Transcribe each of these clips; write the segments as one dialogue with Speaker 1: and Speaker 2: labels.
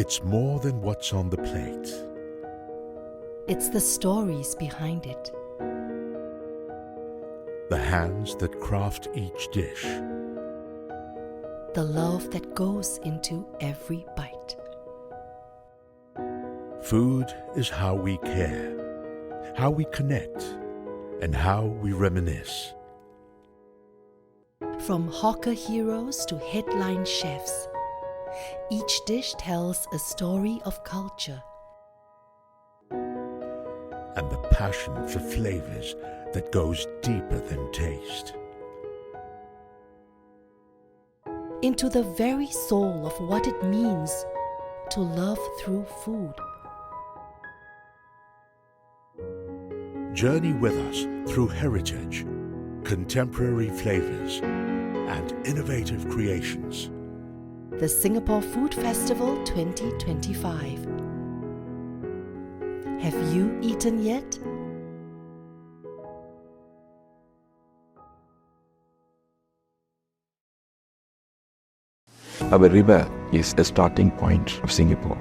Speaker 1: It's more than what's on the plate.
Speaker 2: It's the stories behind it.
Speaker 1: The hands that craft each dish.
Speaker 2: The love that goes into every bite.
Speaker 1: Food is how we care, how we connect, and how we reminisce.
Speaker 2: From hawker heroes to headline chefs, each dish tells a story of culture.
Speaker 1: And the passion for flavors that goes deeper than taste.
Speaker 2: Into the very soul of what it means to love through food.
Speaker 1: Journey with us through heritage, contemporary flavors, and innovative creations.
Speaker 2: The Singapore Food Festival 2025. Have you eaten yet?
Speaker 3: Our river is a starting point of Singapore.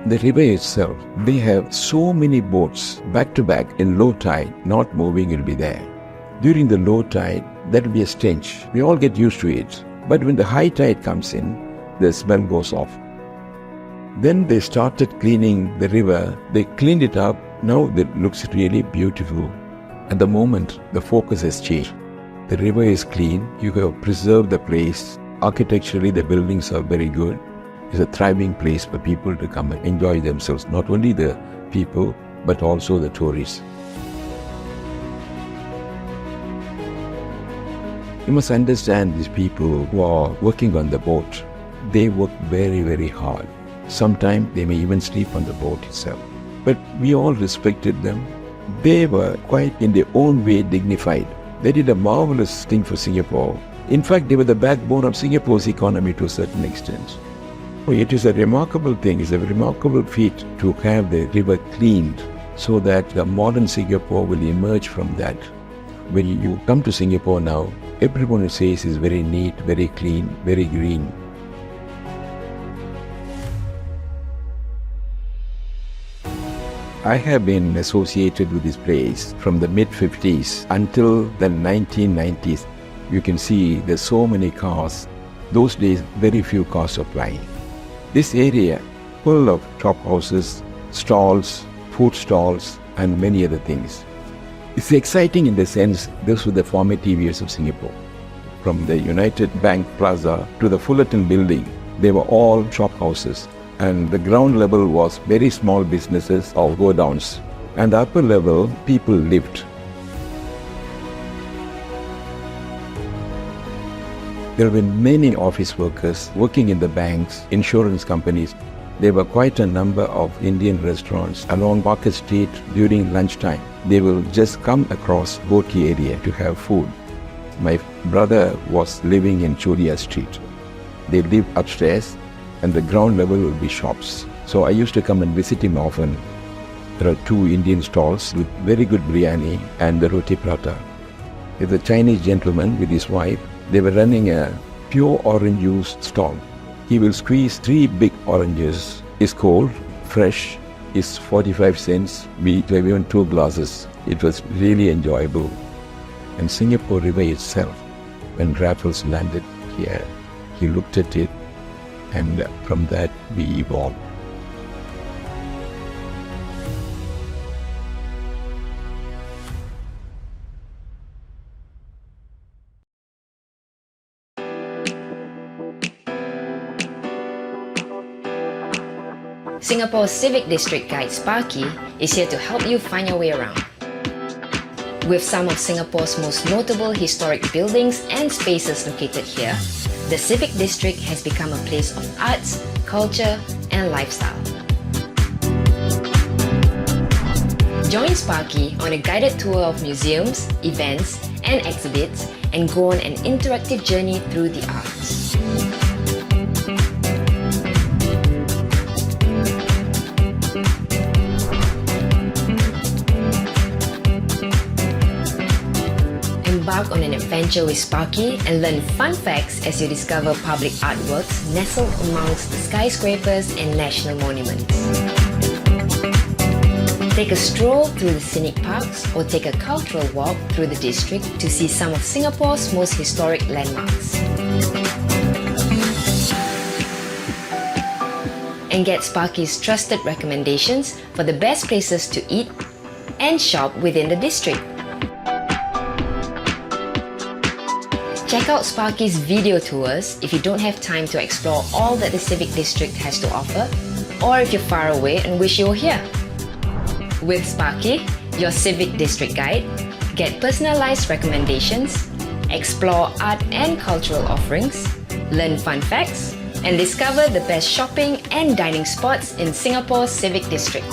Speaker 3: The river itself, they have so many boats back to back in low tide, not moving will be there. During the low tide, that will be a stench. We all get used to it. But when the high tide comes in, the smell goes off. Then they started cleaning the river. They cleaned it up. Now it looks really beautiful. At the moment, the focus has changed. The river is clean. You have preserved the place. Architecturally, the buildings are very good. It's a thriving place for people to come and enjoy themselves. Not only the people, but also the tourists. You must understand these people who are working on the boat. They work very, very hard. Sometimes they may even sleep on the boat itself. But we all respected them. They were quite in their own way dignified. They did a marvelous thing for Singapore. In fact, they were the backbone of Singapore's economy to a certain extent. It is a remarkable thing, it's a remarkable feat to have the river cleaned so that the modern Singapore will emerge from that. When you come to Singapore now, everyone says it's very neat, very clean, very green. I have been associated with this place from the mid-50s until the 1990s. You can see there's so many cars. Those days, very few cars were flying. This area full of shop houses, stalls, food stalls, and many other things. It's exciting in the sense those were the formative years of Singapore. From the United Bank Plaza to the Fullerton building, they were all shop houses. And the ground level was very small businesses or go-downs. And the upper level, people lived. There have been many office workers working in the banks, insurance companies. There were quite a number of Indian restaurants along Market Street during lunchtime. They will just come across Boat Quay area to have food. My brother was living in Chulia Street. They lived upstairs and the ground level will be shops. So I used to come and visit him often. There are 2 Indian stalls with very good biryani and the roti prata. There's a Chinese gentleman with his wife. They were running a pure orange juice stall. He will squeeze 3 big oranges. It's cold, fresh, it's 45 cents. We gave even 2 glasses. It was really enjoyable. And Singapore River itself, when Raffles landed here, he looked at it, and from that we evolved.
Speaker 4: Singapore's Civic District Guide Sparky is here to help you find your way around. With some of Singapore's most notable historic buildings and spaces located here, the Civic District has become a place of arts, culture, and lifestyle. Join Sparky on a guided tour of museums, events, and exhibits, and go on an interactive journey through the arts. embark on an adventure with Sparky and learn fun facts as you discover public artworks nestled amongst the skyscrapers and national monuments. Take a stroll through the scenic parks or take a cultural walk through the district to see some of Singapore's most historic landmarks. And get Sparky's trusted recommendations for the best places to eat and shop within the district. Check out Sparky's video tours if you don't have time to explore all that the Civic District has to offer, or if you're far away and wish you were here. With Sparky, your Civic District guide, get personalized recommendations, explore art and cultural offerings, learn fun facts, and discover the best shopping and dining spots in Singapore's Civic District.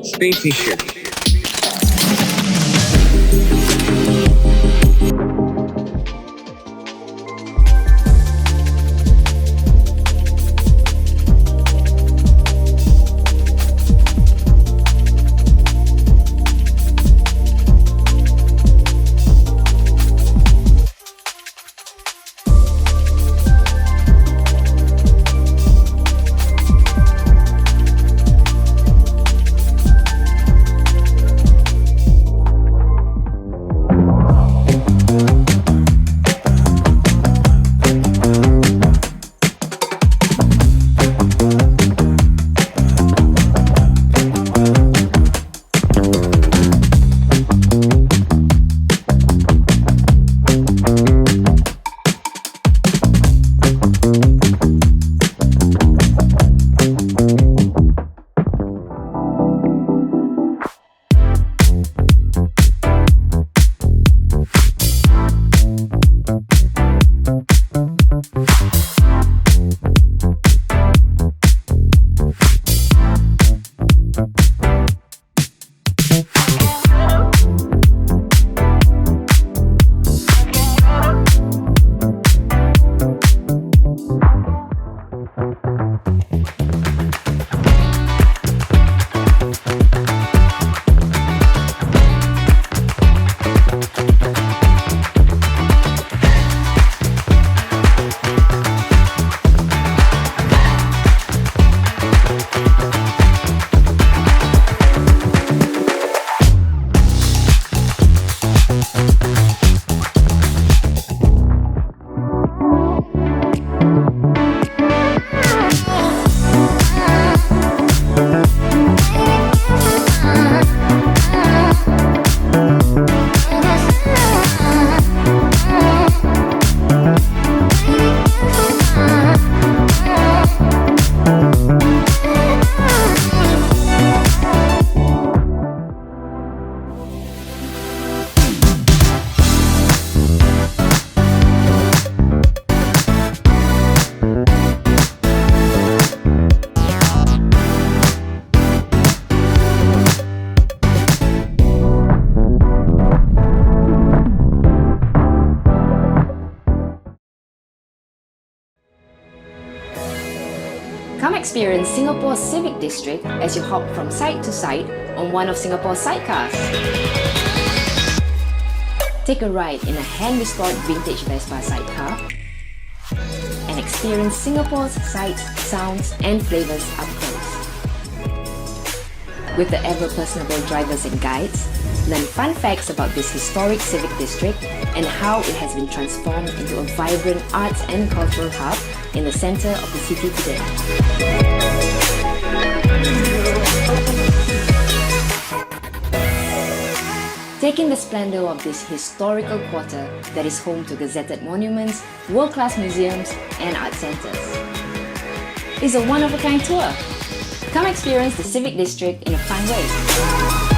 Speaker 5: Stay patient.
Speaker 4: Come experience Singapore's Civic district as you hop from side to side on one of Singapore's sidecars. Take a ride in a hand-restored vintage Vespa sidecar and experience Singapore's sights, sounds and flavours up close. With the ever-personable drivers and guides, learn fun facts about this historic civic district and how it has been transformed into a vibrant arts and cultural hub in the centre of the city today. Take in the splendour of this historical quarter that is home to gazetted monuments, world-class museums and art centres. It's a one-of-a-kind tour. Come experience the Civic District in a fun way.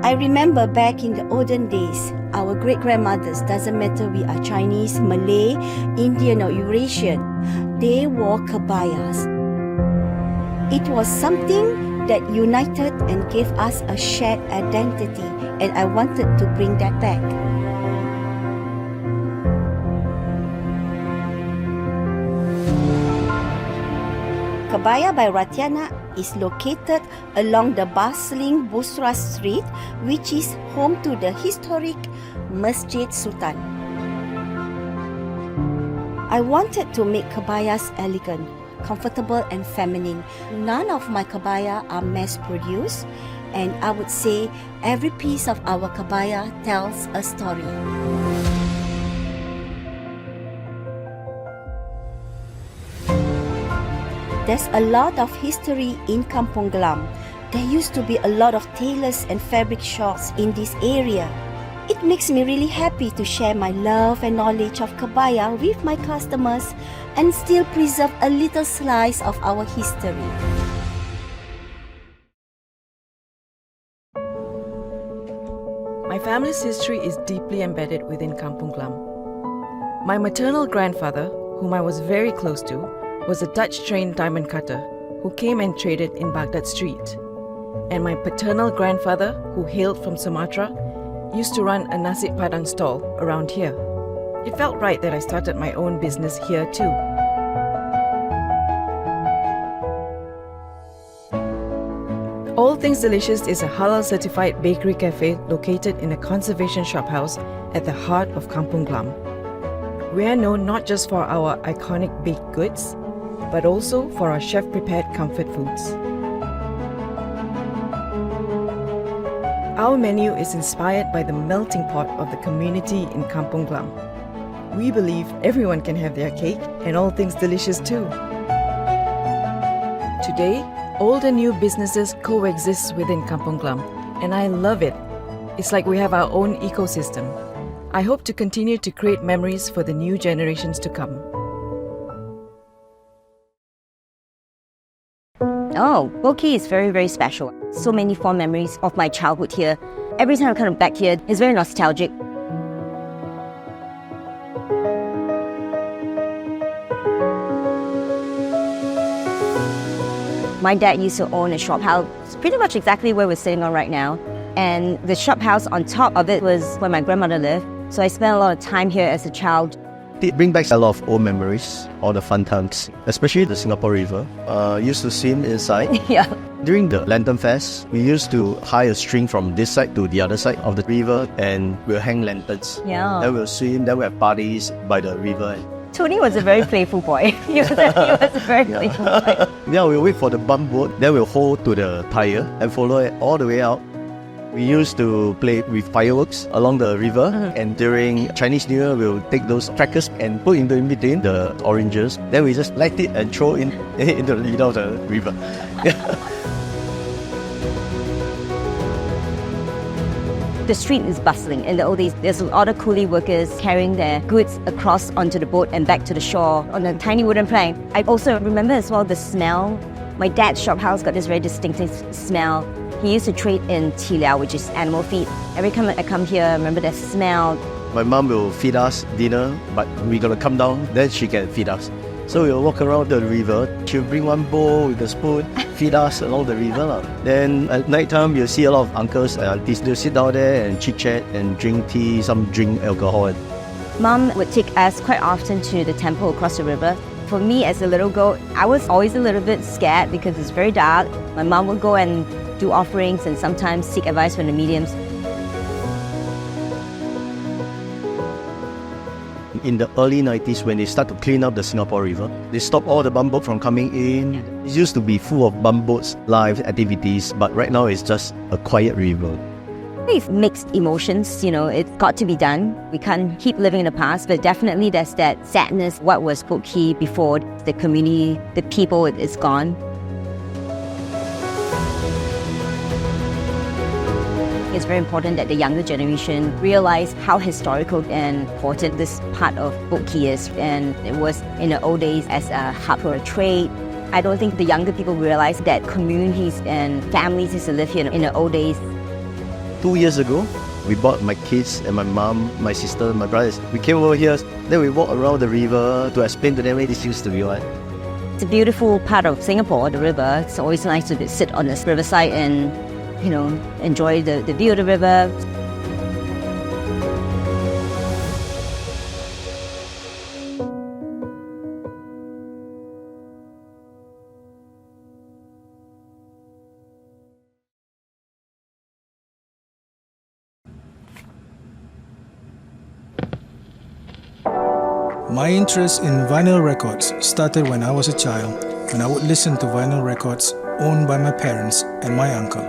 Speaker 5: I remember back in the olden days, our great-grandmothers, doesn't matter we are Chinese, Malay, Indian or Eurasian, they wore kebayas. It was something that united and gave us a shared identity, and I wanted to bring that back. Kebaya by Ratiana is located along the bustling Busra Street, which is home to the historic Masjid Sultan. I wanted to make kebayas elegant, comfortable and feminine. None of my kebaya are mass-produced, and I would say every piece of our kebaya tells a story. There's a lot of history in Kampong Glam. There used to be a lot of tailors and fabric shops in this area. It makes me really happy to share my love and knowledge of kebaya with my customers and still preserve a little slice of our history.
Speaker 6: My family's history is deeply embedded within Kampong Glam. My maternal grandfather, whom I was very close to, was a Dutch-trained diamond cutter who came and traded in Baghdad Street. And my paternal grandfather, who hailed from Sumatra, used to run a nasi padang stall around here. It felt right that I started my own business here too. All Things Delicious is a halal-certified bakery cafe located in a conservation shophouse at the heart of Kampong Glam. We are known not just for our iconic baked goods, but also for our chef-prepared comfort foods. Our menu is inspired by the melting pot of the community in Kampong Glam. We believe everyone can have their cake and all things delicious too. Today, Old and new businesses coexist within Kampong Glam, and I love it. It's like we have our own ecosystem. I hope to continue to create memories for the new generations to come.
Speaker 7: Oh, Boat Quay is very, very special. So many fond memories of my childhood here. Every time I come back here, it's very nostalgic. My dad used to own a shop house, pretty much exactly where we're sitting on right now. And the shop house on top of it was where my grandmother lived. So I spent a lot of time here as a child.
Speaker 8: It brings back a lot of old memories, all the fun times, especially the Singapore River. Used to swim inside.
Speaker 7: Yeah.
Speaker 8: During the Lantern Fest, we used to tie a string from this side to the other side of the river and we'll hang lanterns.
Speaker 7: Yeah.
Speaker 8: Then we'll swim, then we'll have parties by the river.
Speaker 7: Tony was a very playful boy. He was a very playful boy.
Speaker 8: Yeah, we'll wait for the bump boat, then we'll hold to the tire and follow it all the way out. We used to play with fireworks along the river, and during Chinese New Year, we'll take those crackers and put in between the oranges. Then we just light it and throw in into the middle of the river.
Speaker 7: The street is bustling. In the old days, there's a lot of coolie workers carrying their goods across onto the boat and back to the shore on a tiny wooden plank. I also remember as well the smell. My dad's shop house got this very distinctive smell. He used to trade in tilau, which is animal feed. Every time I come here, I remember that smell.
Speaker 8: My mom will feed us dinner, but we gotta come down, then she can feed us. So we'll walk around the river. She'll bring one bowl with a spoon, feed us along the river. Then at night time, you'll see a lot of uncles and aunties. They'll sit down there and chit-chat and drink tea, some drink alcohol.
Speaker 7: Mom would take us quite often to the temple across the river. For me as a little girl, I was always a little bit scared because it's very dark. My mom would go and do offerings and sometimes seek advice from the mediums.
Speaker 8: In the early 90s, when they start to clean up the Singapore River, they stop all the bumboats from coming in. It used to be full of bumboats, live activities, but right now it's just a quiet river.
Speaker 7: It's mixed emotions, it's got to be done. We can't keep living in the past, but definitely there's that sadness. What was Boat Quay before? The community, the people, is gone. It's very important that the younger generation realize how historical and important this part of Boat Quay is. And it was in the old days as a hub for a trade. I don't think the younger people realize that communities and families used to live here in the old days.
Speaker 8: 2 years ago, we brought my kids and my mom, my sister, my brothers. We came over here, then we walked around the river to explain to them where this used to be.
Speaker 7: It's a beautiful part of Singapore, the river. It's always nice to sit on this riverside and enjoy the view of the river.
Speaker 9: My interest in vinyl records started when I was a child, when I would listen to vinyl records owned by my parents and my uncle.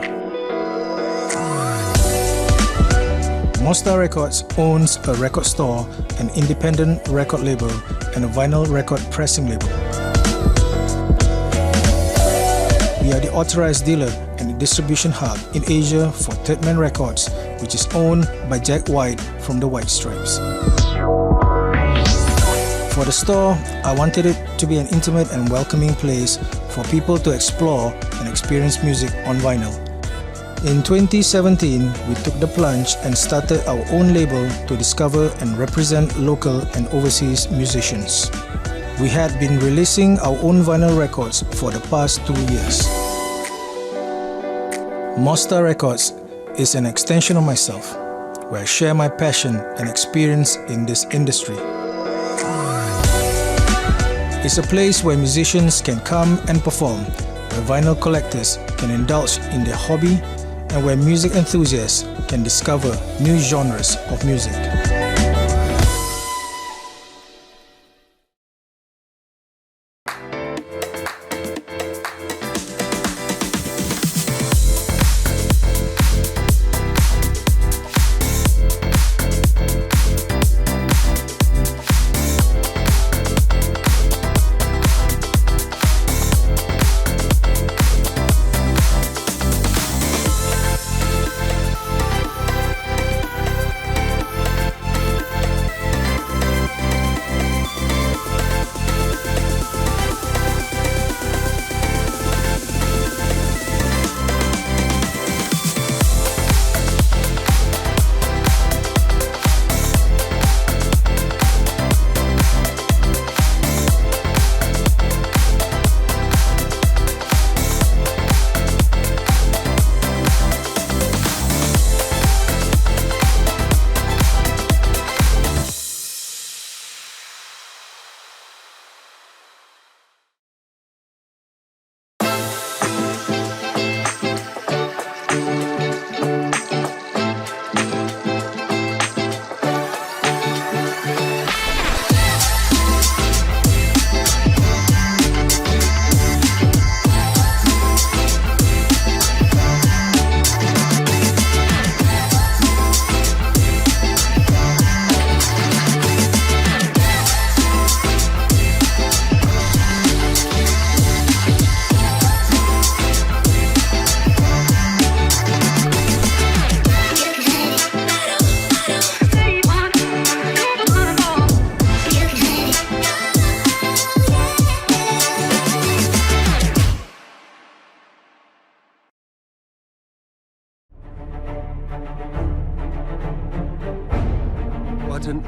Speaker 9: Mostar Records owns a record store, an independent record label, and a vinyl record pressing label. We are the authorized dealer and the distribution hub in Asia for Third Man Records, which is owned by Jack White from the White Stripes. For the store, I wanted it to be an intimate and welcoming place for people to explore and experience music on vinyl. In 2017, we took the plunge and started our own label to discover and represent local and overseas musicians. We had been releasing our own vinyl records for the past 2 years. Mostar Records is an extension of myself, where I share my passion and experience in this industry. It's a place where musicians can come and perform, where vinyl collectors can indulge in their hobby, and where music enthusiasts can discover new genres of music.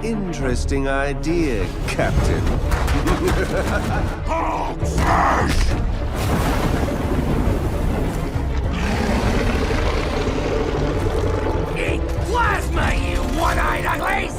Speaker 10: interesting idea, Captain.
Speaker 11: Eat plasma, you one-eyed uglies!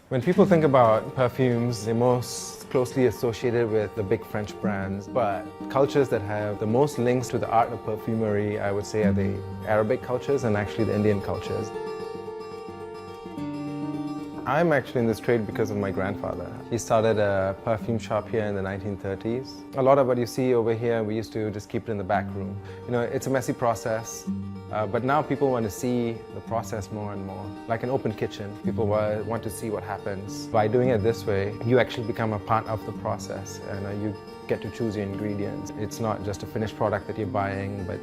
Speaker 12: When people think about perfumes, they're most closely associated with the big French brands, but cultures that have the most links to the art of perfumery, I would say, are the Arabic cultures and actually the Indian cultures. I'm actually in this trade because of my grandfather. He started a perfume shop here in the 1930s. A lot of what you see over here, we used to just keep it in the back room. You know, it's a messy process, but now people want to see the process more and more. Like an open kitchen, people want to see what happens. By doing it this way, you actually become a part of the process, and you get to choose your ingredients. It's not just a finished product that you're buying, but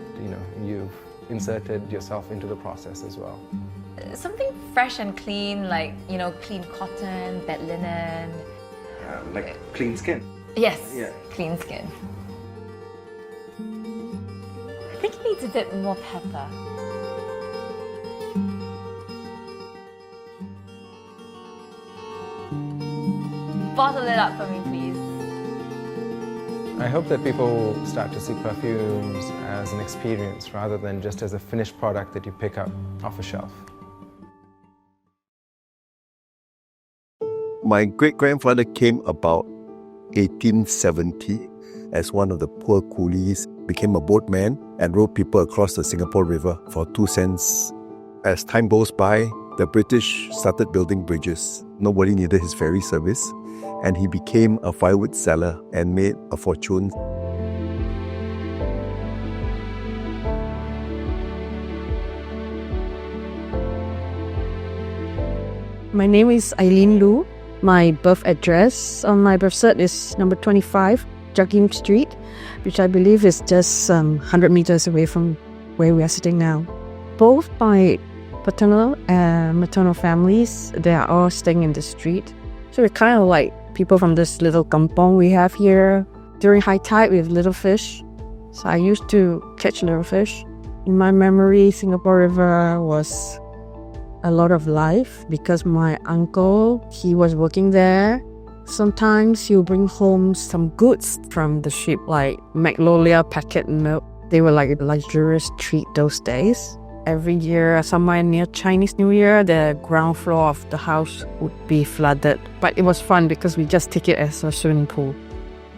Speaker 12: you've inserted yourself into the process as well.
Speaker 13: Something fresh and clean, like, clean cotton, bed linen.
Speaker 12: Like clean skin.
Speaker 13: Yes,
Speaker 12: Yeah.
Speaker 13: clean skin. I think it needs a bit more pepper. Bottle it up for me, please.
Speaker 12: I hope that people start to see perfumes as an experience rather than just as a finished product that you pick up off a shelf.
Speaker 10: My great-grandfather came about 1870 as one of the poor coolies, became a boatman and rowed people across the Singapore River for 2 cents. As time goes by, the British started building bridges. Nobody needed his ferry service, and he became a firewood seller and made a fortune.
Speaker 14: My name is Eileen Lu. My birth address on my birth cert is number 25, Jakim Street, which I believe is just 100 meters away from where we are sitting now. Both my paternal and maternal families, they are all staying in the street. So we're kind of like people from this little kampong we have here. During high tide, we have little fish. So I used to catch little fish. In my memory, Singapore River was a lot of life because my uncle, he was working there. Sometimes he'll bring home some goods from the ship, like Magnolia packet milk. They were like a luxurious treat those days. Every year, somewhere near Chinese New Year, the ground floor of the house would be flooded. But it was fun because we just take it as a swimming pool.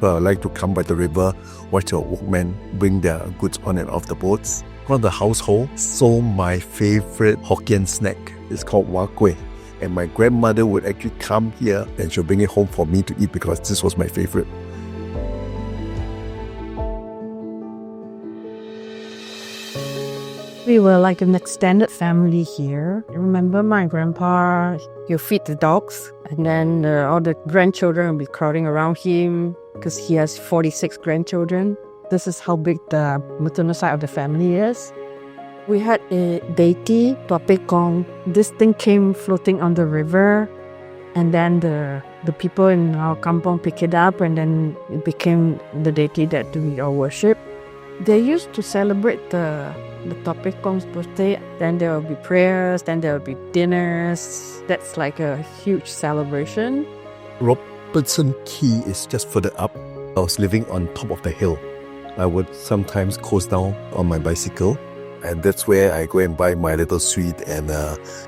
Speaker 10: I like to come by the river, watch the workmen bring their goods on and off the boats. One of the household sold my favorite Hokkien snack. It's called Wah Kueh. And my grandmother would actually come here and she'll bring it home for me to eat because this was my favorite.
Speaker 14: We were like an extended family here. I remember my grandpa, he'll feed the dogs, and then all the grandchildren will be crowding around him because he has 46 grandchildren. This is how big the maternal side of the family is. We had a deity, Tuape Kong. This thing came floating on the river, and then the people in our kampong picked it up, and then it became the deity that we all worship. They used to celebrate the Tuape Kong's birthday. Then there will be prayers, then there will be dinners. That's like a huge celebration.
Speaker 10: Robertson Quay is just further up. I was living on top of the hill. I would sometimes coast down on my bicycle, and that's where I go and buy my little sweet and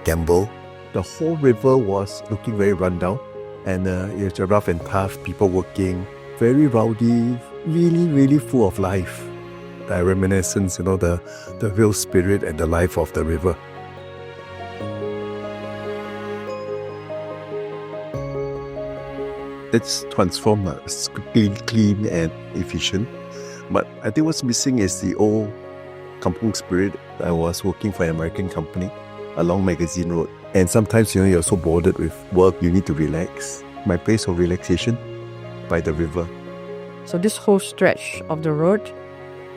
Speaker 10: gamble. The whole river was looking very rundown, and it's a rough and tough, people working, very rowdy, really, really full of life. The reminiscence, the real spirit and the life of the river. It's transformed, it's clean and efficient. But I think what's missing is the old kampung spirit. I was working for an American company along Magazine Road. And sometimes, you're so bothered with work, you need to relax. My place of relaxation by the river.
Speaker 14: So this whole stretch of the road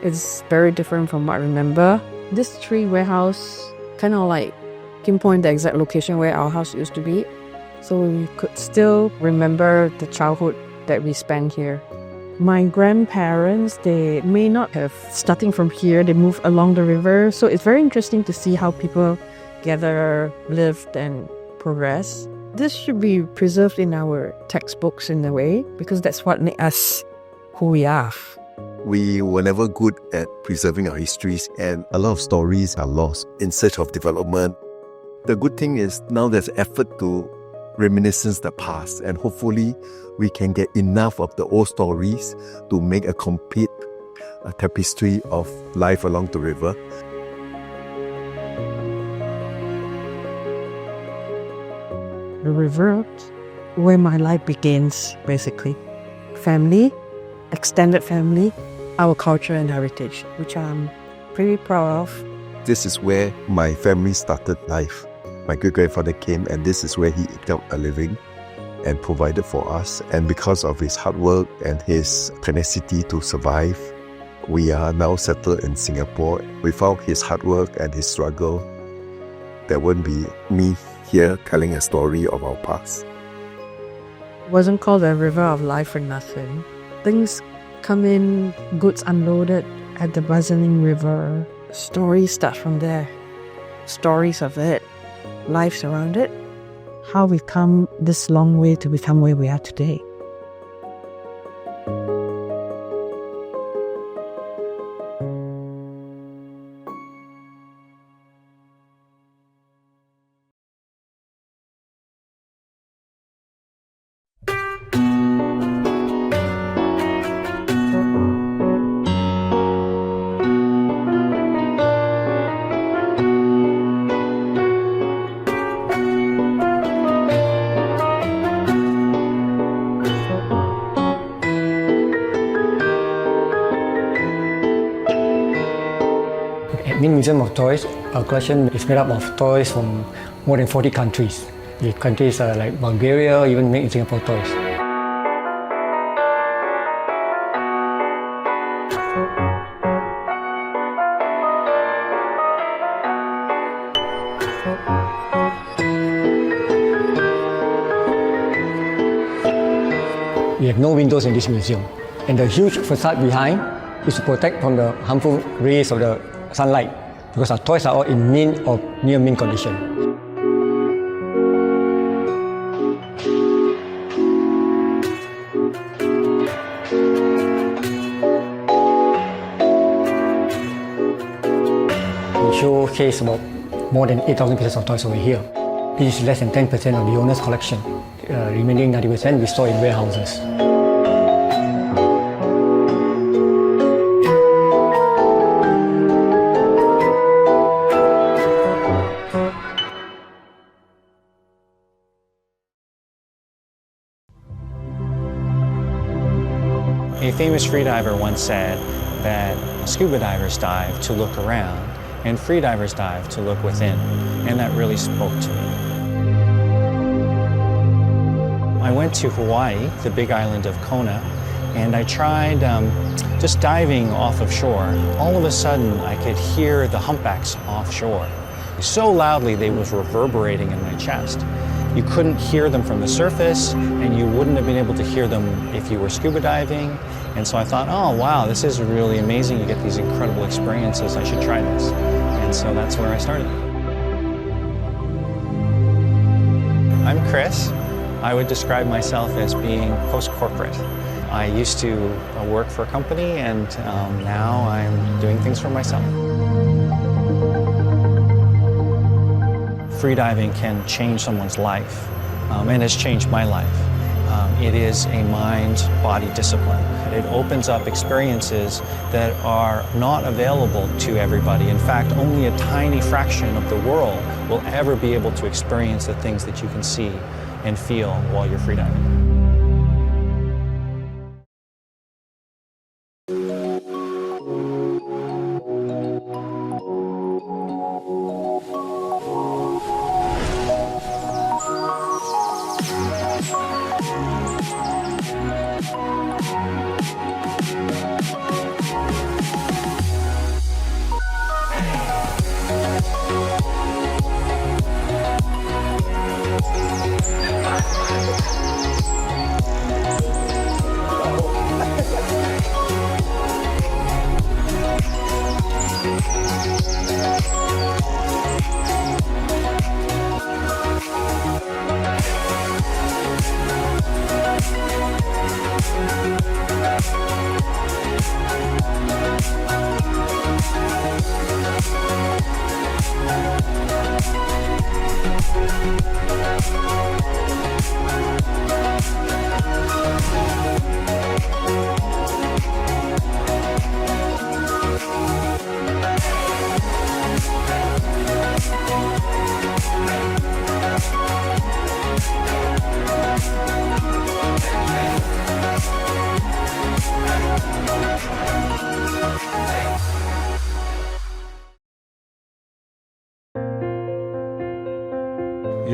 Speaker 14: is very different from what I remember. This tree warehouse kind of like pinpoint the exact location where our house used to be. so we could still remember the childhood that we spent here. My grandparents, they may not have, starting from here, they moved along the river. So it's very interesting to see how people gather, lived and progress. This should be preserved in our textbooks in a way, because that's what makes us who we are.
Speaker 10: We were never good at preserving our histories, and a lot of stories are lost in search of development. The good thing is now there's effort to reminiscence the past, and hopefully we can get enough of the old stories to make a complete tapestry of life along the river.
Speaker 14: The river, where my life begins, basically. Family, extended family, our culture and heritage, which I'm pretty proud of.
Speaker 10: This is where my family started life. My great-grandfather came, and this is where he eked out a living and provided for us. And because of his hard work and his tenacity to survive, we are now settled in Singapore. Without his hard work and his struggle, there wouldn't be me here telling a story of our past.
Speaker 14: It wasn't called a river of life for nothing. Things come in, goods unloaded at the bustling river. Stories start from there. Stories of it, lives around it, how we've come this long way to become where we are today.
Speaker 15: Museum of Toys. Our collection is made up of toys from more than 40 countries. The countries like Bulgaria even make Singapore toys. We have no windows in this museum, and the huge facade behind is to protect from the harmful rays of the sunlight, because our toys are all in mint or near mint condition. We showcase about more than 8,000 pieces of toys over here. This is less than 10% of the owner's collection. Remaining 90% we store in warehouses.
Speaker 16: A famous freediver once said that scuba divers dive to look around and freedivers dive to look within, and that really spoke to me. I went to Hawaii, the big island of Kona, and I tried just diving off of shore. All of a sudden, I could hear the humpbacks offshore. So loudly, they was reverberating in my chest. You couldn't hear them from the surface, and you wouldn't have been able to hear them if you were scuba diving. And so I thought, oh wow, this is really amazing. You get these incredible experiences. I should try this. And so that's where I started. I'm Chris. I would describe myself as being post-corporate. I used to work for a company, and now I'm doing things for myself. Freediving can change someone's life, and has changed my life. It is a mind-body discipline. It opens up experiences that are not available to everybody. In fact, only a tiny fraction of the world will ever be able to experience the things that you can see and feel while you're freediving.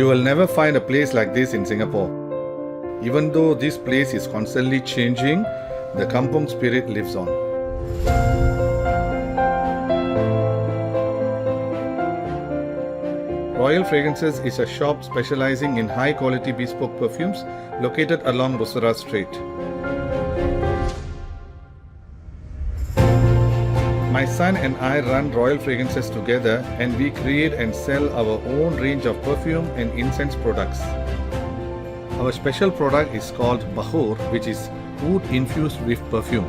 Speaker 17: You will never find a place like this in Singapore. Even though this place is constantly changing, the Kampong spirit lives on. Royal Fragrances is a shop specializing in high-quality bespoke perfumes located along Busara Street. My son and I run Royal Fragrances together, and we create and sell our own range of perfume and incense products. Our special product is called Bahur, which is wood infused with perfume.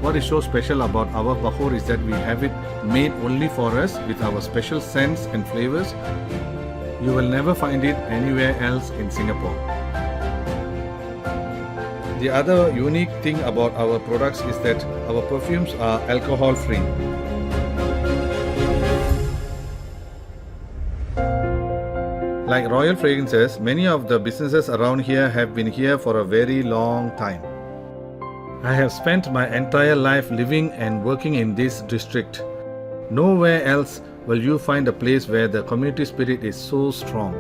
Speaker 17: What is so special about our Bahur is that we have it made only for us with our special scents and flavors. You will never find it anywhere else in Singapore. The other unique thing about our products is that our perfumes are alcohol free. Like Royal Fragrances, many of the businesses around here have been here for a very long time. I have spent my entire life living and working in this district. Nowhere else will you find a place where the community spirit is so strong.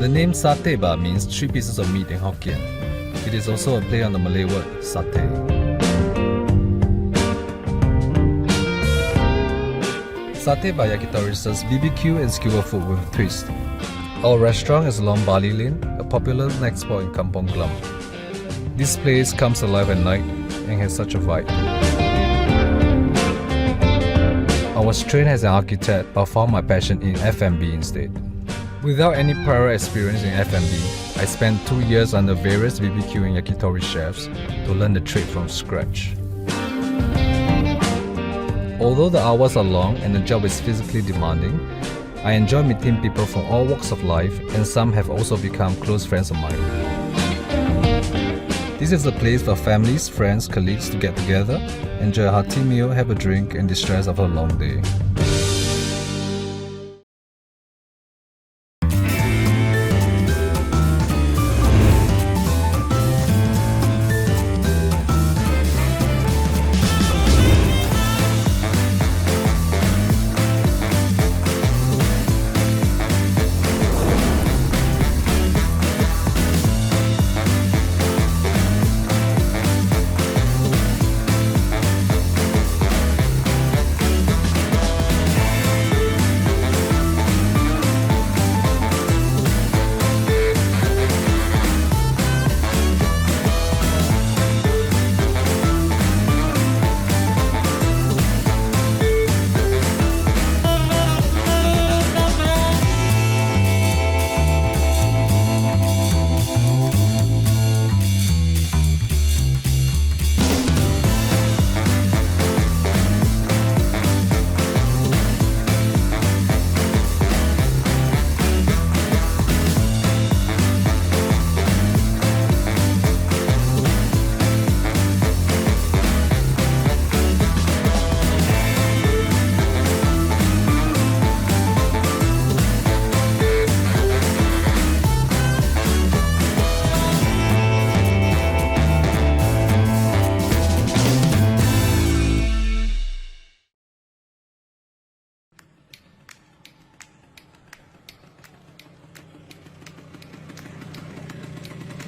Speaker 18: The name satay bar means 3 pieces of meat in Hokkien. It is also a play on the Malay word satay. Satay bar Yakitori serves BBQ and skewer food with a twist. Our restaurant is along Bali Lane, a popular snack spot in Kampong Glam. This place comes alive at night and has such a vibe. I was trained as an architect but found my passion in F&B instead. Without any prior experience in F&B, I spent 2 years under various BBQ and yakitori chefs to learn the trade from scratch. Although the hours are long and the job is physically demanding, I enjoy meeting people from all walks of life, and some have also become close friends of mine. This is a place for families, friends, colleagues to get together, enjoy a hearty meal, have a drink and distress after a long day.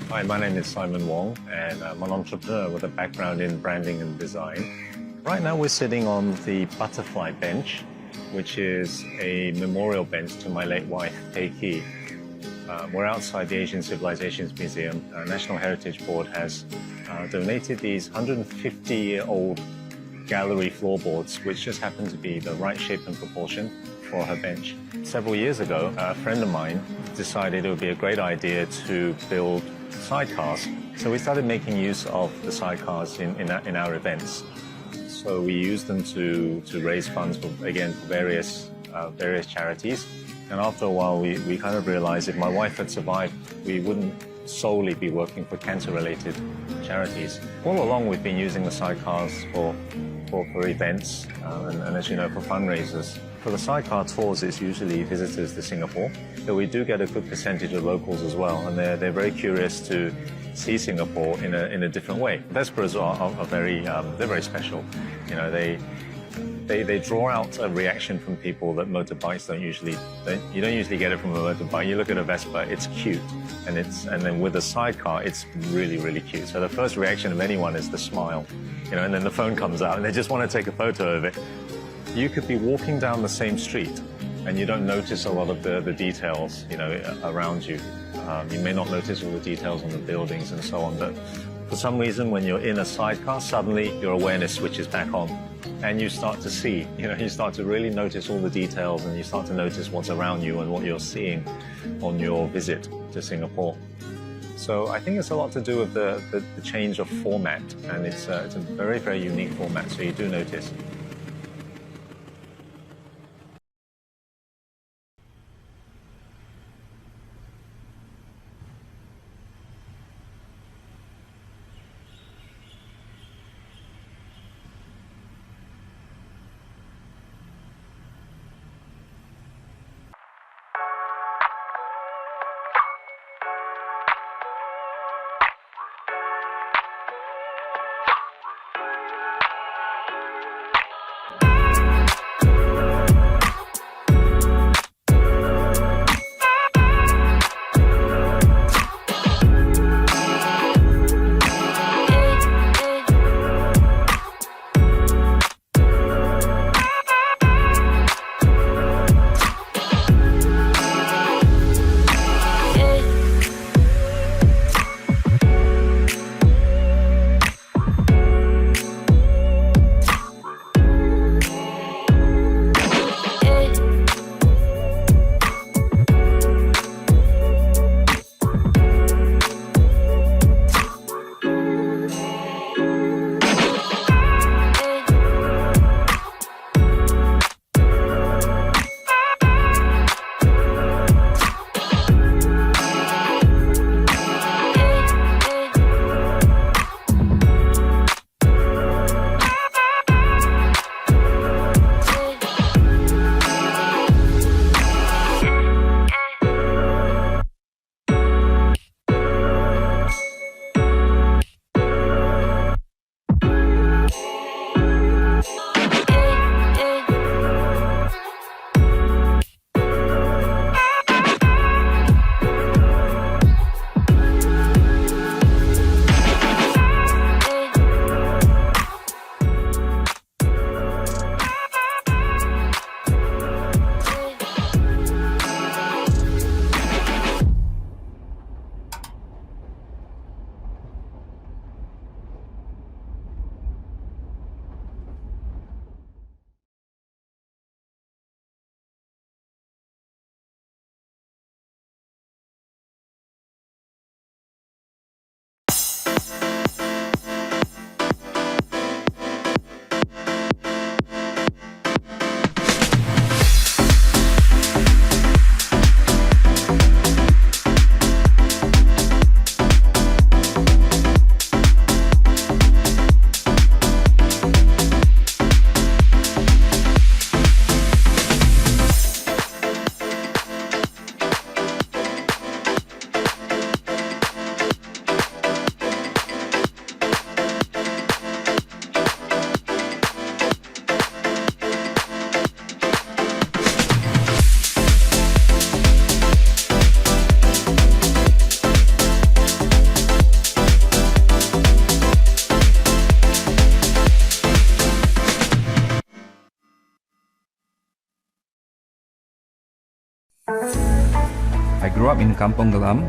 Speaker 19: Hi, my name is Simon Wong, and I'm an entrepreneur with a background in branding and design. Right now we're sitting on the butterfly bench, which is a memorial bench to my late wife, Pei We're outside the Asian Civilizations Museum. National Heritage Board has donated these 150-year-old gallery floorboards, which just happened to be the right shape and proportion for her bench. Several years ago, a friend of mine decided it would be a great idea to build sidecars. So we started making use of the sidecars in our events. So we used them to raise funds for various charities. And after a while, we kind of realized if my wife had survived, we wouldn't solely be working for cancer-related charities. All along, we've been using the sidecars for events and as you know, for fundraisers. For the sidecar tours, it's usually visitors to Singapore, but we do get a good percentage of locals as well, and they're very curious to see Singapore in a different way. Vesperas are very special. You know, they draw out a reaction from people that motorbikes you don't usually get it from a motorbike. You look at a Vespa, it's cute, and then with a sidecar, it's really, really cute. So the first reaction of anyone is the smile, you know, and then the phone comes out and they just want to take a photo of it. You could be walking down the same street and you don't notice a lot of the details, you know, around you. You may not notice all the details on the buildings and so on, but for some reason, when you're in a sidecar, suddenly your awareness switches back on and you start to see, you know, you start to really notice all the details and you start to notice what's around you and what you're seeing on your visit to Singapore. So I think it's a lot to do with the change of format, and it's a very, very unique format, so you do notice.
Speaker 20: I grew up in Kampong Glam.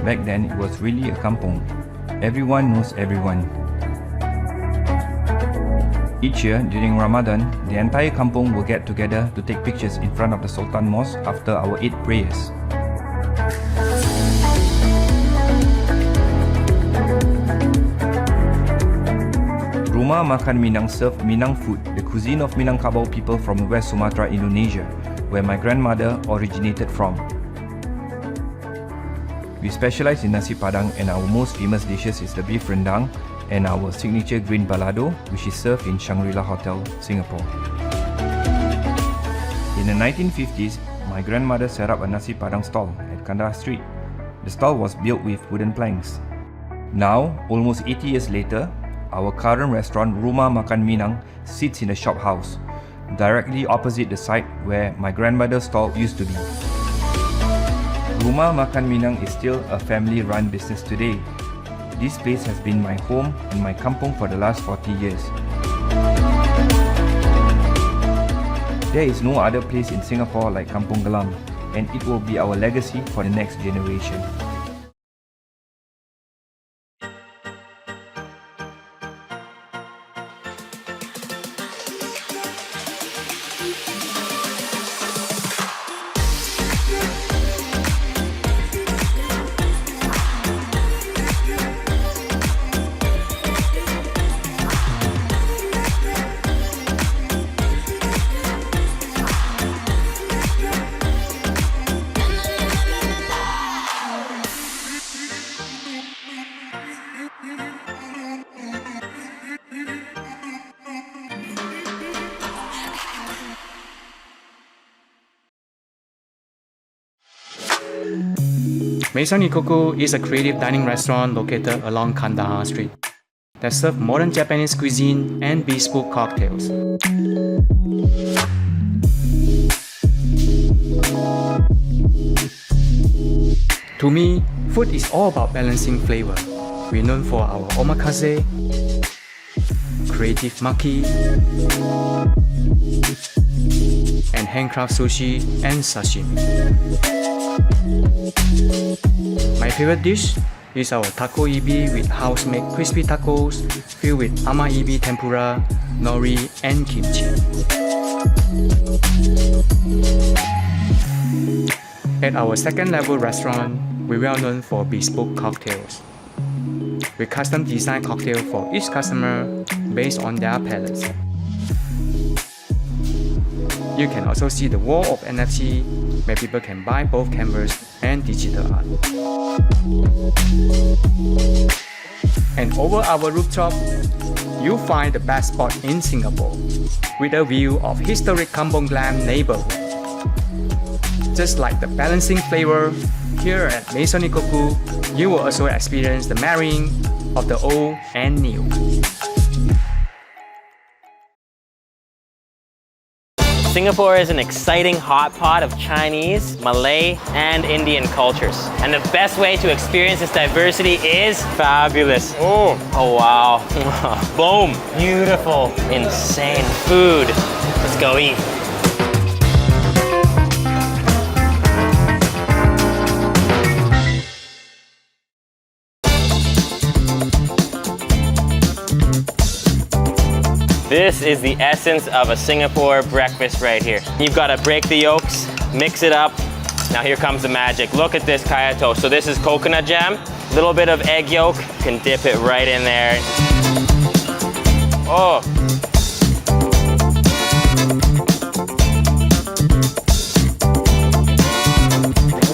Speaker 20: Back then it was really a kampong. everyone knows everyone. Each year, during Ramadan, the entire kampung will get together to take pictures in front of the Sultan Mosque after our Eid prayers. Rumah Makan Minang serve Minang food, the cuisine of Minangkabau people from West Sumatra, Indonesia, where my grandmother originated from. We specialize in nasi padang, and our most famous dishes is the beef rendang and our signature green balado, which is served in Shangri-La Hotel, Singapore. In the 1950s, my grandmother set up a nasi padang stall at Kandahar Street. The stall was built with wooden planks. Now, almost 80 years later, our current restaurant, Rumah Makan Minang, sits in a shop house, directly opposite the site where my grandmother's stall used to be. Rumah Makan Minang is still a family-run business today. This place has been my home and my kampung for the last 40 years. There is no other place in Singapore like Kampong Glam, and it will be our legacy for the next generation.
Speaker 21: Maison Ikoku is a creative dining restaurant located along Kandahar Street that serves modern Japanese cuisine and bespoke cocktails. To me, food is all about balancing flavor. We're known for our omakase, creative maki, and handcraft sushi and sashimi. My favorite dish is our taco ibi with house-made crispy tacos filled with ama ibi tempura, nori, and kimchi. At our second-level restaurant, we're well known for bespoke cocktails. We custom design cocktails for each customer based on their palates. You can also see the wall of NFT where people can buy both canvas and digital art. And over our rooftop, you'll find the best spot in Singapore with a view of historic Kampong Glam neighborhood. Just like the balancing flavor, here at Maison Ikoku, you will also experience the marrying of the old and new.
Speaker 22: Singapore is an exciting hot pot of Chinese, Malay, and Indian cultures. And the best way to experience this diversity is fabulous. Oh wow. Boom. Beautiful. Insane food. Let's go eat. This is the essence of a Singapore breakfast right here. You've got to break the yolks, mix it up. Now here comes the magic. Look at this kaya toast. So this is coconut jam, a little bit of egg yolk, can dip it right in there. Oh.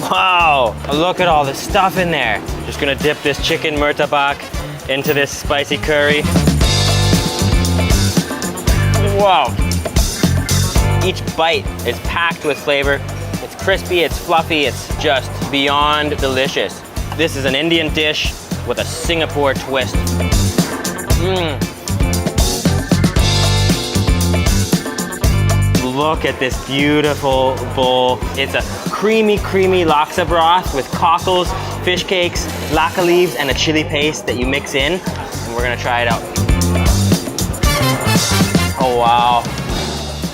Speaker 22: Wow, look at all this stuff in there. Just gonna dip this chicken murtabak into this spicy curry. Wow. Each bite is packed with flavor. It's crispy, it's fluffy, it's just beyond delicious. This is an Indian dish with a Singapore twist. Look at this beautiful bowl. It's a creamy laksa broth with cockles, fish cakes, laka leaves, and a chili paste that you mix in. And we're gonna try it out. Oh wow,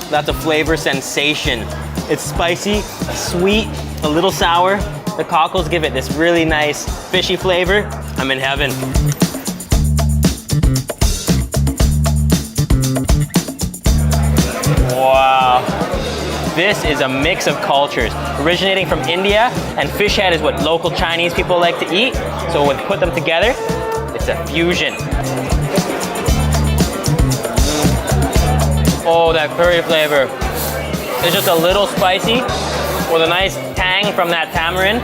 Speaker 22: that's a flavor sensation. It's spicy, sweet, a little sour. The cockles give it this really nice fishy flavor. I'm in heaven. This is a mix of cultures originating from India, and fish head is what local Chinese people like to eat. So when we put them together, it's a fusion. Oh, that curry flavor. It's just a little spicy with a nice tang from that tamarind.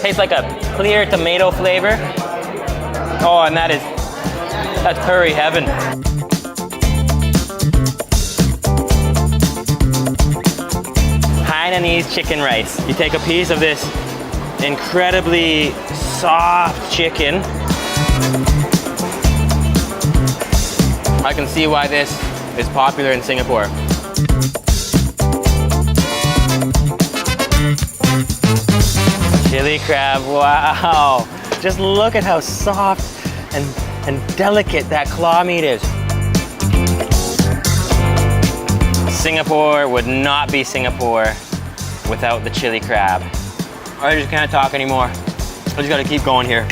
Speaker 22: Tastes like a clear tomato flavor. Oh, and that's curry heaven. Hainanese chicken rice. You take a piece of this incredibly soft chicken. I can see why this is popular in Singapore. Chili crab, wow. Just look at how soft and delicate that claw meat is. Singapore would not be Singapore without the chili crab. I just can't talk anymore. I just gotta keep going here.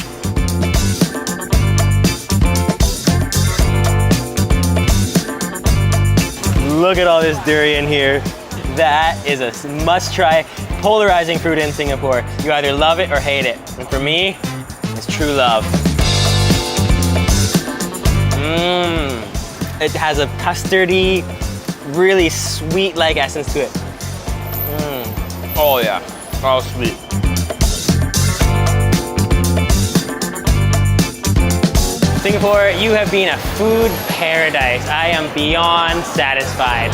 Speaker 22: Look at all this durian here. That is a must-try, polarizing fruit in Singapore. You either love it or hate it. And for me, it's true love. It has a custardy, really sweet-like essence to it. Oh yeah, all sweet. Singapore, you have been a food paradise. I am beyond satisfied.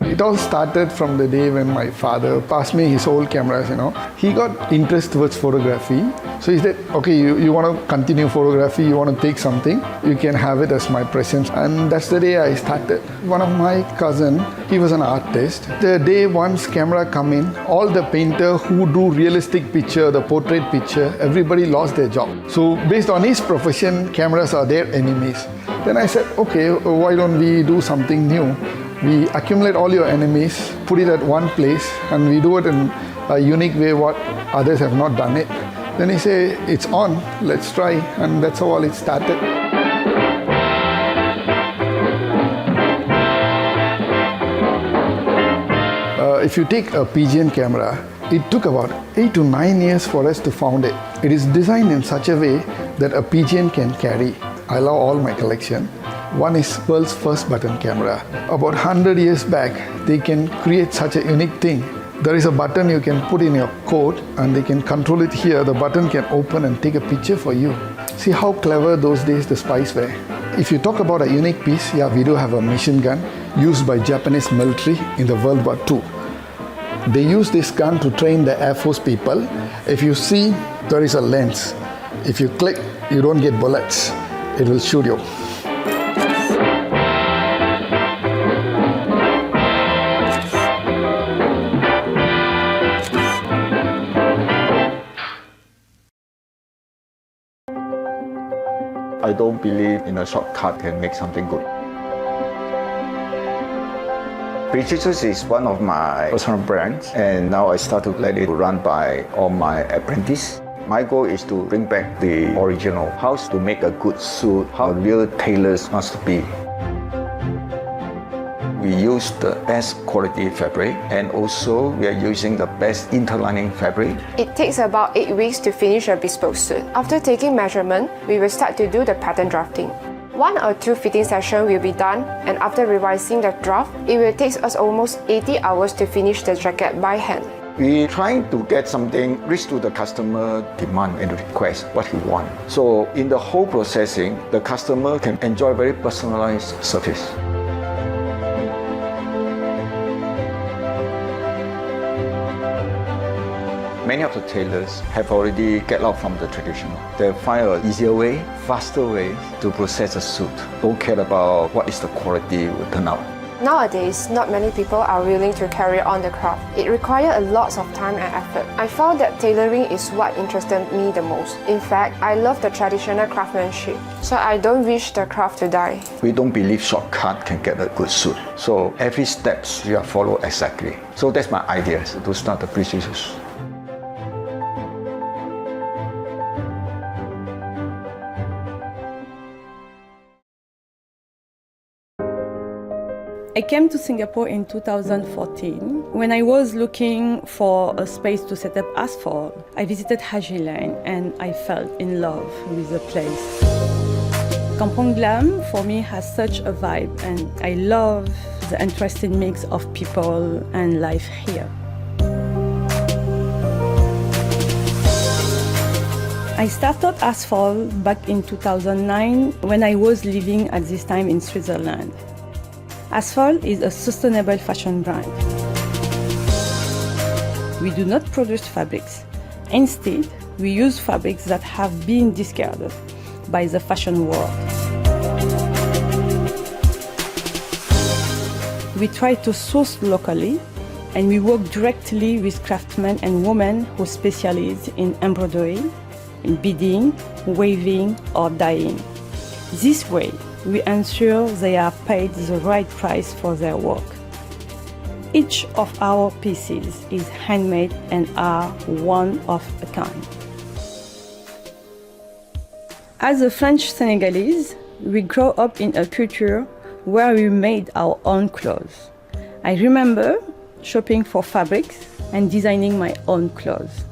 Speaker 1: It all started from the day when my father passed me his old cameras, He got interest towards photography. So he said, okay, you want to continue photography, you want to take something, you can have it as my present. And that's the day I started. One of my cousin, he was an artist. The day once camera come in, all the painter who do realistic picture, the portrait picture, everybody lost their job. So based on his profession, cameras are their enemies. Then I said, okay, why don't we do something new? We accumulate all your enemies, put it at one place, and we do it in a unique way what others have not done it. Then he said, it's on, let's try, and that's how all it started. If you take a pigeon camera, it took about 8 to 9 years for us to found it. It is designed in such a way that a pigeon can carry. I love all my collection. One is world's first button camera. About 100 years back, they can create such a unique thing. There is a button you can put in your coat and they can control it here. The button can open and take a picture for you. See how clever those days the spies were. If you talk about a unique piece, yeah, we do have a machine gun used by Japanese military in the World War II. They use this gun to train the Air Force people. If you see, there is a lens. If you click, you don't get bullets. It will shoot you.
Speaker 2: I don't believe in a shortcut can make something good. Precious is one of my personal brands, and now I start to let it run by all my apprentices. My goal is to bring back the original, how to make a good suit, how real tailors must be. We use the best quality fabric, and also we are using the best interlining fabric.
Speaker 23: It takes about 8 weeks to finish a bespoke suit. After taking measurement, we will start to do the pattern drafting. 1 or 2 fitting sessions will be done, and after revising the draft, it will take us almost 80 hours to finish the jacket by hand.
Speaker 2: We're trying to get something reach to the customer demand and request what he wants. So in the whole processing, the customer can enjoy very personalized service. Many of the tailors have already get out from the traditional. They find an easier way, faster way to process a suit. Don't care about what is the quality will turn out.
Speaker 23: Nowadays, not many people are willing to carry on the craft. It requires a lot of time and effort. I found that tailoring is what interested me the most. In fact, I love the traditional craftsmanship, so I don't wish the craft to die.
Speaker 2: We don't believe shortcut can get a good suit. So every steps you have followed exactly. So that's my idea to start the precious.
Speaker 3: I came to Singapore in 2014. When I was looking for a space to set up Asphalt, I visited Haji Lane and I fell in love with the place. Kampong Glam for me has such a vibe and I love the interesting mix of people and life here. I started Asphalt back in 2009 when I was living at this time in Switzerland. Asphalt is a sustainable fashion brand. We do not produce fabrics. Instead, we use fabrics that have been discarded by the fashion world. We try to source locally and we work directly with craftsmen and women who specialize in embroidery, in beading, weaving or dyeing. This way, we ensure they are paid the right price for their work. Each of our pieces is handmade and are one of a kind. As a French Senegalese, we grew up in a culture where we made our own clothes. I remember shopping for fabrics and designing my own clothes.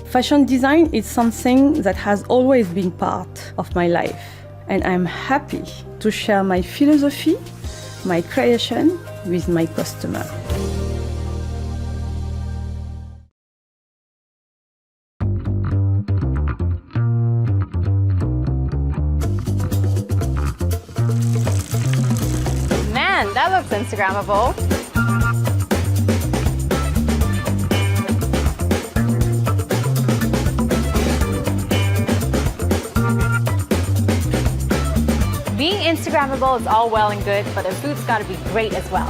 Speaker 3: Fashion design is something that has always been part of my life. And I'm happy to share my philosophy, my creation with my customer.
Speaker 13: Man, that looks Instagrammable. Being Instagrammable is all well and good, but the food's gotta be great as well.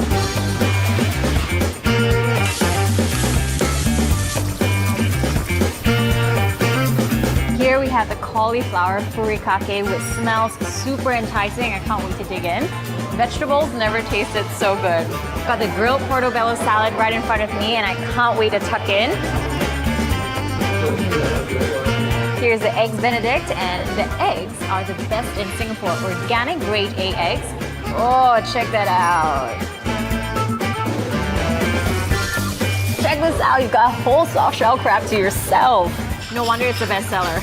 Speaker 13: Here we have the cauliflower furikake, which smells super enticing. I can't wait to dig in. Vegetables never tasted so good. Got the grilled portobello salad right in front of me, and I can't wait to tuck in. Here's the eggs Benedict, and the eggs are the best in Singapore. Organic grade A eggs. Oh, check that out. Check this out, you've got a whole soft shell crab to yourself. No wonder it's a bestseller.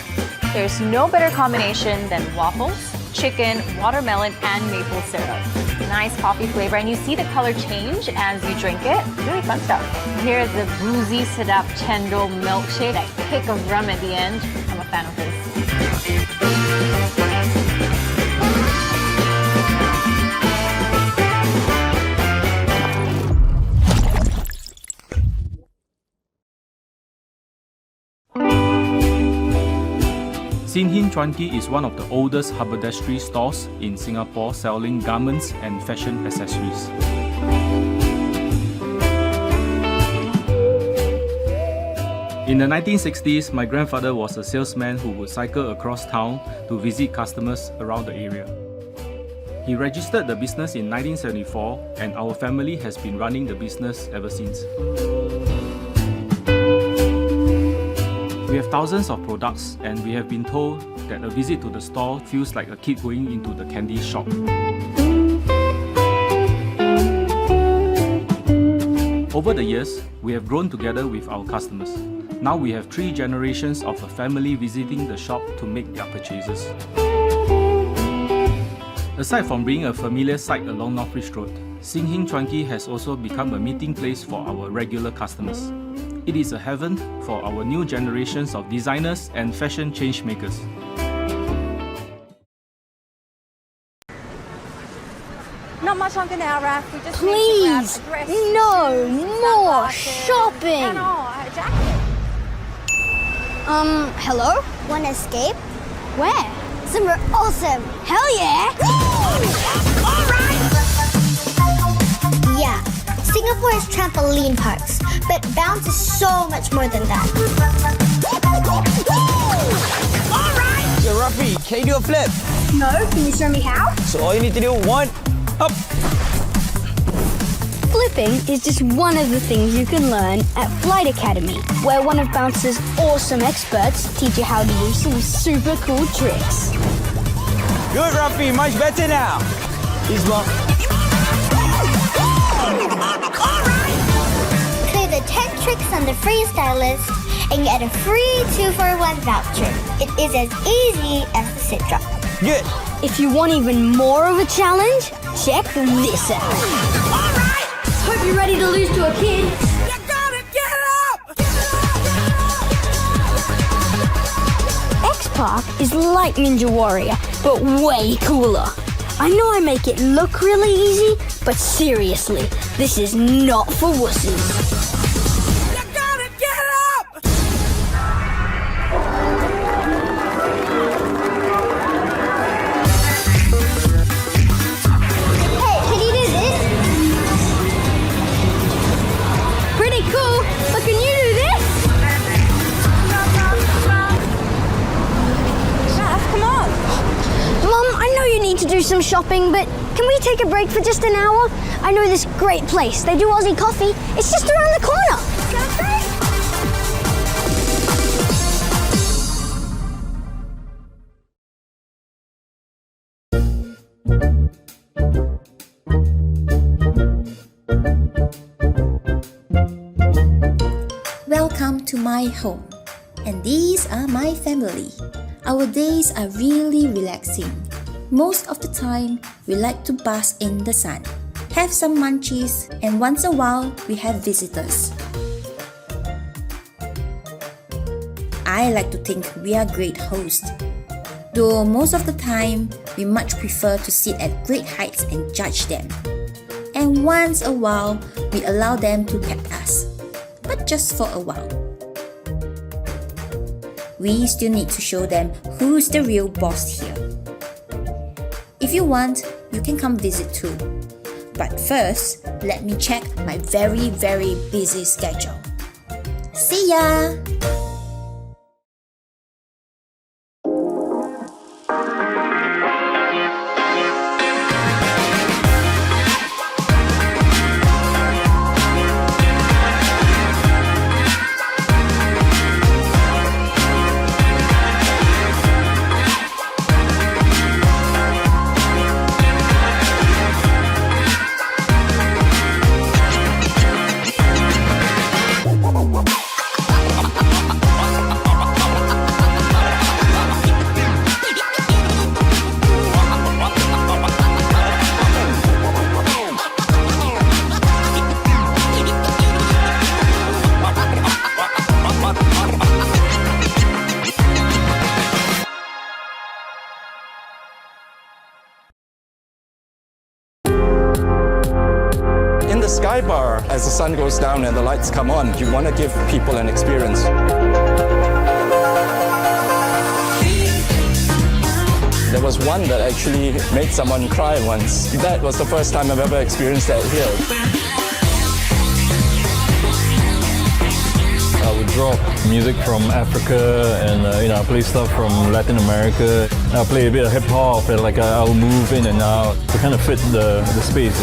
Speaker 13: There's no better combination than waffles, chicken, watermelon, and maple syrup. Nice coffee flavor, and you see the color change as you drink it. Really fun stuff. Here's the boozy sedap chendol milkshake. That kick of rum at the end. I'm a fan of this.
Speaker 4: Sinhin Chuan Ki is one of the oldest haberdashery stores in Singapore selling garments and fashion accessories. In the 1960s, my grandfather was a salesman who would cycle across town to visit customers around the area. He registered the business in 1974 and our family has been running the business ever since. We have thousands of products and we have been told that a visit to the store feels like a kid going into the candy shop. Over the years, we have grown together with our customers. Now we have 3 generations of a family visiting the shop to make their purchases. Aside from being a familiar sight along North Ridge Road, Sinhin Chuan Ki has also become a meeting place for our regular customers. It is a heaven for our new generations of designers and fashion changemakers.
Speaker 5: Not much longer now, Raph. We just
Speaker 24: Please,
Speaker 5: need to grab a dress,
Speaker 24: no
Speaker 5: shoes,
Speaker 24: more
Speaker 5: sunglasses,
Speaker 24: shopping.
Speaker 5: and a jacket.
Speaker 24: Hello? Wanna escape? Where? Somewhere awesome. Hell yeah!
Speaker 11: All right!
Speaker 24: trampoline parks, but bounce is so much more than that.
Speaker 11: Alright!
Speaker 6: Yo, Rafi, can you do a flip?
Speaker 24: No, can you show me how?
Speaker 6: So all you need to do, one, up.
Speaker 24: Flipping is just one of the things you can learn at Flight Academy, where one of Bounce's awesome experts teach you how to do some super cool tricks.
Speaker 6: Good, Rafi, much better now. He's one.
Speaker 24: Clear the 10 tricks on the freestyle list and get a free 2-for-1 voucher. It is as easy as the sit drop.
Speaker 6: Good.
Speaker 24: If you want even more of a challenge, check this out.
Speaker 11: Alright!
Speaker 24: Hope you're ready to lose to a kid.
Speaker 11: You gotta get up!
Speaker 24: X-Park is like Ninja Warrior, but way cooler. I know I make it look really easy, but seriously, this is not for wusses. To do some shopping, but can we take a break for just an hour? I know this great place. They do Aussie coffee. It's just around the corner.
Speaker 7: Welcome to my home, and these are my family. Our days are really relaxing. Most of the time, we like to bask in the sun, have some munchies, and once a while, we have visitors. I like to think we are great hosts, though most of the time, we much prefer to sit at great heights and judge them. And once a while, we allow them to pet us, but just for a while. We still need to show them who's the real boss here. If you want, you can come visit too. But first, let me check my very, very busy schedule. See ya!
Speaker 8: Sky bar, as the sun goes down and the lights come on, you want to give people an experience. There was one that actually made someone cry once. That was the first time I've ever experienced that here.
Speaker 9: I would drop music from Africa and I play stuff from Latin America. I play a bit of hip hop and I'll move in and out to kind of fit the space.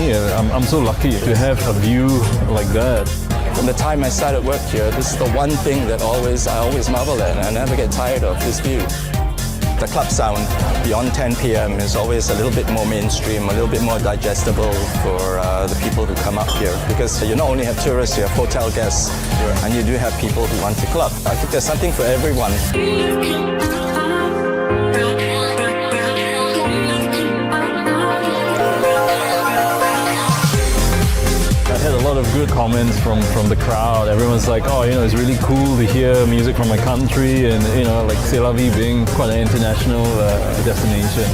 Speaker 9: Yeah. I'm so lucky to have a view like that.
Speaker 8: From the time I started work here, this is the one thing that I always marvel at, and I never get tired of this view. The club sound beyond 10 p.m. is always a little bit more mainstream, a little bit more digestible for the people who come up here. Because you not only have tourists, you have hotel guests, and you do have people who want to club. I think there's something for everyone.
Speaker 9: I had a lot of good comments from the crowd. Everyone's like, oh, it's really cool to hear music from my country, and like C'est La Vie being quite an international destination.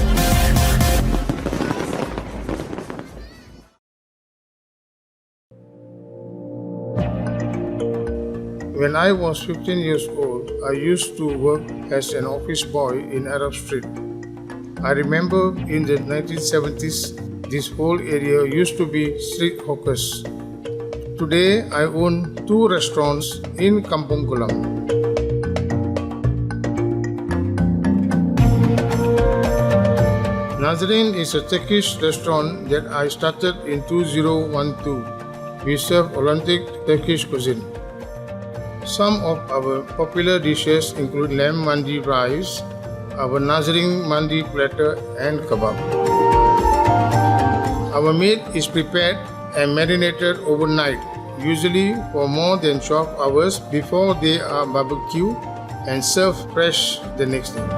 Speaker 25: When I was 15 years old, I used to work as an office boy in Arab Street. I remember in the 1970s, This whole area used to be street hawkers. Today, I own 2 restaurants in Kampong Glam. Nazarene is a Turkish restaurant that I started in 2012. We serve authentic Turkish cuisine. Some of our popular dishes include lamb mandi rice, our Nazarene mandi platter and kebab. Our meat is prepared and marinated overnight, usually for more than 12 hours before they are barbecued and served fresh the next day.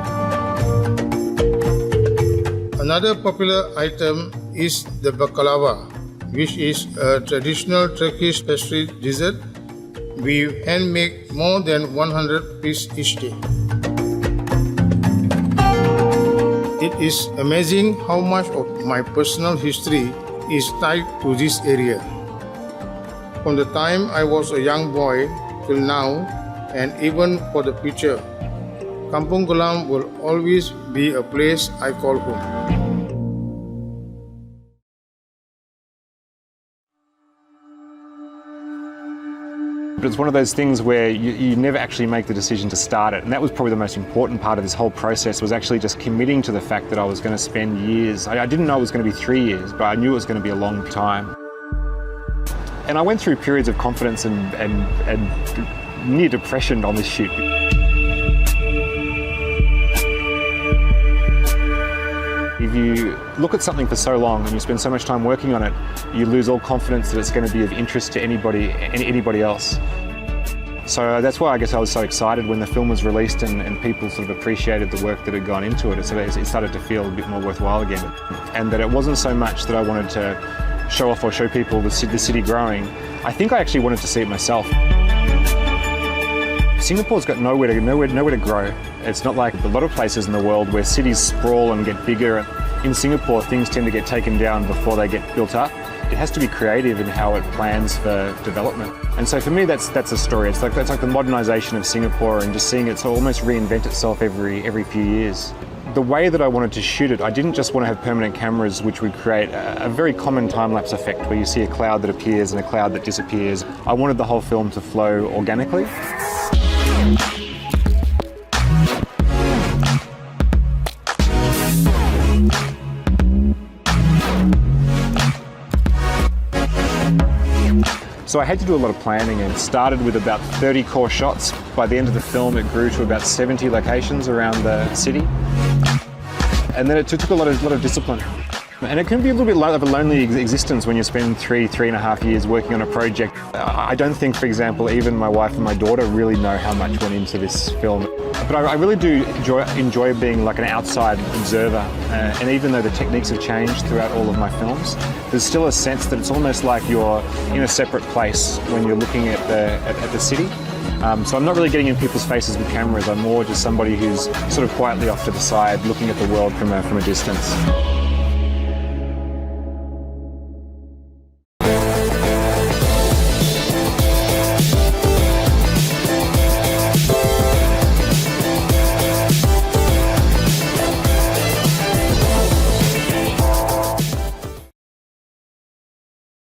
Speaker 25: Another popular item is the baklava, which is a traditional Turkish pastry dessert. We handmake more than 100 pieces each day. It is amazing how much of my personal history is tied to this area. From the time I was a young boy till now, and even for the future, Kampong Glam will always be a place I call home.
Speaker 10: But it's one of those things where you never actually make the decision to start it. And that was probably the most important part of this whole process, was actually just committing to the fact that I was going to spend years. I didn't know it was going to be 3 years, but I knew it was going to be a long time. And I went through periods of confidence and near depression on this shoot. If you look at something for so long and you spend so much time working on it, you lose all confidence that it's going to be of interest to anybody else. So that's why I guess I was so excited when the film was released and people sort of appreciated the work that had gone into it. So it started to feel a bit more worthwhile again. And that it wasn't so much that I wanted to show off or show people the city growing. I think I actually wanted to see it myself. Singapore's got nowhere to grow. It's not like a lot of places in the world where cities sprawl and get bigger. In Singapore, things tend to get taken down before they get built up. It has to be creative in how it plans for development. And so for me, that's a story. It's like the modernisation of Singapore and just seeing it almost reinvent itself every few years. The way that I wanted to shoot it, I didn't just want to have permanent cameras which would create a very common time-lapse effect where you see a cloud that appears and a cloud that disappears. I wanted the whole film to flow organically. So I had to do a lot of planning and started with about 30 core shots. By the end of the film, it grew to about 70 locations around the city. And then it took a lot of discipline. And it can be a little bit of a lonely existence when you spend 3.5 years working on a project. I don't think, for example, even my wife and my daughter really know how much went into this film. But I really do enjoy being like an outside observer. And even though the techniques have changed throughout all of my films, there's still a sense that it's almost like you're in a separate place when you're looking at the city. So I'm not really getting in people's faces with cameras. I'm more just somebody who's sort of quietly off to the side, looking at the world from a distance.